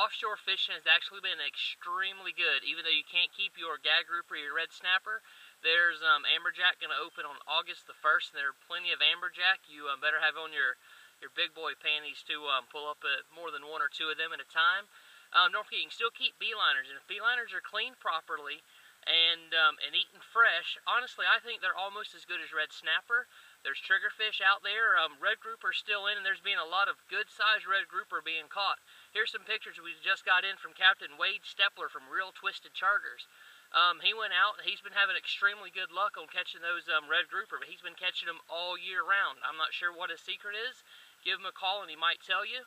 offshore fishing has actually been extremely good. Even though you can't keep your gag grouper or your red snapper, there's amberjack going to open on August the 1st, and there are plenty of amberjack. You better have on your big boy panties to pull up more than one or two of them at a time. Don't forget, you can still keep beeliners, and if beeliners are cleaned properly and eaten fresh, honestly, I think they're almost as good as red snapper. There's triggerfish out there. Red grouper's still in, and there's been a lot of good-sized red grouper being caught. Here's some pictures we just got in from Captain Wade Stepler from Real Twisted Charters. He went out, and he's been having extremely good luck on catching those red grouper, but he's been catching them all year round. I'm not sure what his secret is. Give him a call, and he might tell you.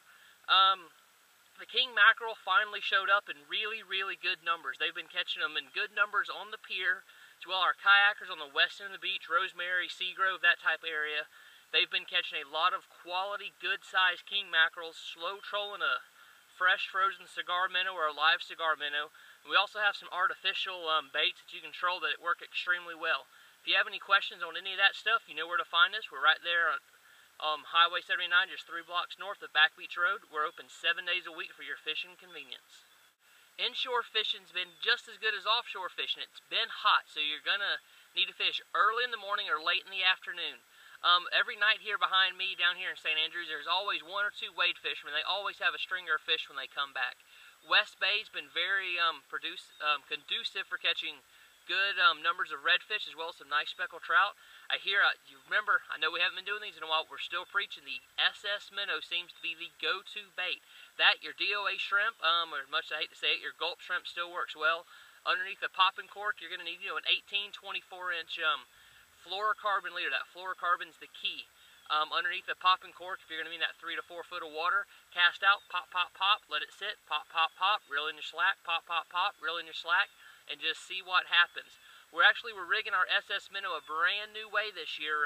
The king mackerel finally showed up in really, really good numbers. They've been catching them in good numbers on the pier. As well, our kayakers on the west end of the beach, Rosemary, Seagrove, that type of area, they've been catching a lot of quality, good-sized king mackerels, slow trolling a fresh frozen cigar minnow or a live cigar minnow. And we also have some artificial baits that you can troll that work extremely well. If you have any questions on any of that stuff, you know where to find us. We're right there on Highway 79, just 3 blocks north of Back Beach Road. We're open 7 days a week for your fishing convenience. Inshore fishing's been just as good as offshore fishing. It's been hot, so you're gonna need to fish early in the morning or late in the afternoon. Every night here behind me down here in St. Andrews, there's always 1 or 2 wade fishermen. They always have a stringer of fish when they come back. West Bay's been very conducive for catching good numbers of redfish as well as some nice speckled trout. I hear, you remember, I know we haven't been doing these in a while, we're still preaching the SS minnow seems to be the go-to bait. That, your DOA shrimp, or as much as I hate to say it, your gulp shrimp still works well. Underneath the popping cork, you're going to need an 18, 24-inch fluorocarbon leader. That fluorocarbon's the key. Underneath the popping cork, if you're going to be in that 3 to 4 foot of water, cast out, pop, pop, pop, let it sit, pop, pop, pop, reel in your slack, pop, pop, pop, reel in your slack, and just see what happens. We're rigging our SS minnow a brand new way this year.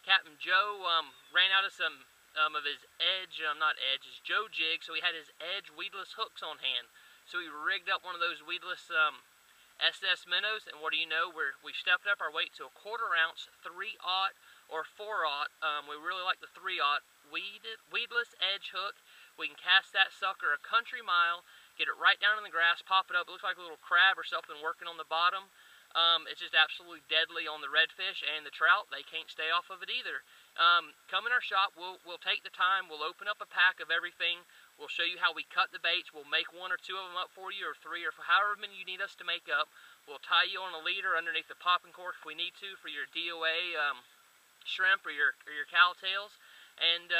Captain Joe ran out of some of his his Joe jig, so he had his edge weedless hooks on hand. So we rigged up one of those weedless SS minnows, and what do you know? We've stepped up our weight to a 1/4 ounce, 3/0 or 4/0. We really like the 3/0 weedless edge hook. We can cast that sucker a country mile, get it right down in the grass, pop it up. It looks like a little crab or something working on the bottom. It's just absolutely deadly on the redfish and the trout. They can't stay off of it either. Come in our shop. We'll take the time. We'll open up a pack of everything. We'll show you how we cut the baits. We'll make 1 or 2 of them up for you, or 3, or however many you need us to make up. We'll tie you on a leader underneath the popping cork if we need to for your DOA shrimp or your cowtails. And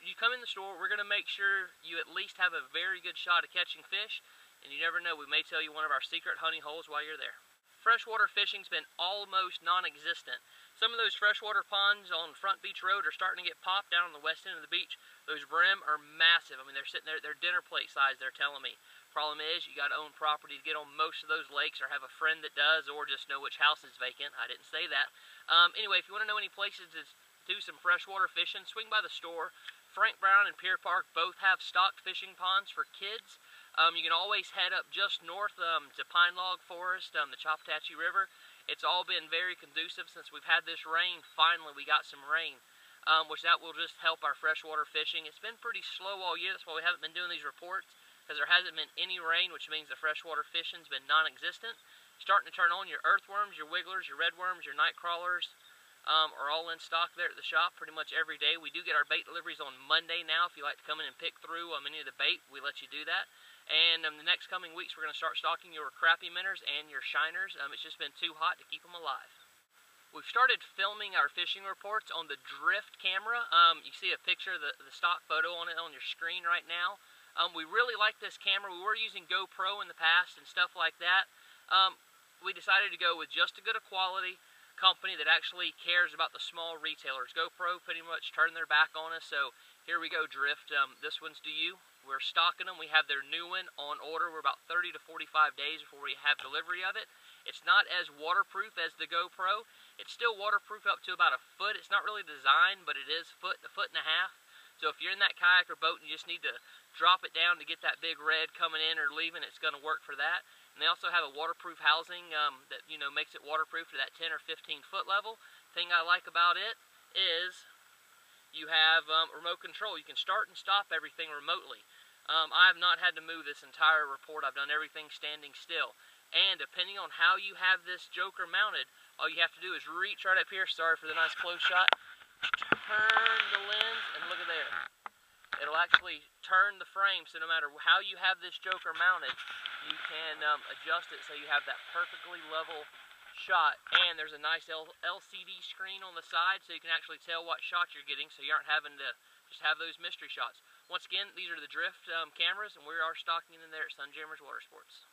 you come in the store, we're going to make sure you at least have a very good shot of catching fish. And you never know, we may tell you one of our secret honey holes while you're there. Freshwater fishing's been almost non-existent. Some of those freshwater ponds on Front Beach Road are starting to get popped down on the west end of the beach. Those brim are massive. I mean, they're sitting there, they're dinner plate size, they're telling me. Problem is, you got to own property to get on most of those lakes, or have a friend that does, or just know which house is vacant. I didn't say that. Anyway, if you want to know any places to do some freshwater fishing, swing by the store. Frank Brown and Pier Park both have stocked fishing ponds for kids. You can always head up just north to Pine Log Forest, the Chopatachi River. It's all been very conducive since we've had this rain. Finally, we got some rain, which that will just help our freshwater fishing. It's been pretty slow all year. That's why we haven't been doing these reports, because there hasn't been any rain, which means the freshwater fishing's been non-existent. Starting to turn on. Your earthworms, your wigglers, your redworms, your night crawlers are all in stock there at the shop pretty much every day. We do get our bait deliveries on Monday now. If you like to come in and pick through any of the bait, we let you do that. And the next coming weeks, we're going to start stocking your crappie minnows and your shiners. It's just been too hot to keep them alive. We've started filming our fishing reports on the Drift camera. You see a picture, the stock photo on it on your screen right now. We really like this camera. We were using GoPro in the past and stuff like that. We decided to go with just a good a quality company that actually cares about the small retailers. GoPro pretty much turned their back on us, so here we go, Drift. This one's to you. We're stocking them. We have their new one on order. We're about 30 to 45 days before we have delivery of it. It's not as waterproof as the GoPro. It's still waterproof up to about a foot. It's not really designed, but it is a foot and a half. So if you're in that kayak or boat and you just need to drop it down to get that big red coming in or leaving, it's going to work for that. And they also have a waterproof housing that makes it waterproof to that 10 or 15 foot level. Thing I like about it is you have remote control. You can start and stop everything remotely. I have not had to move this entire report. I've done everything standing still. And depending on how you have this joker mounted, all you have to do is reach right up here. Sorry for the nice close shot. Turn the lens and look at there. It'll actually turn the frame, so no matter how you have this joker mounted, you can adjust it so you have that perfectly level shot. And there's a nice LCD screen on the side so you can actually tell what shot you're getting, so you aren't having to just have those mystery shots. Once again, these are the drift cameras, and we are stocking them there at Sunjammers Water Sports.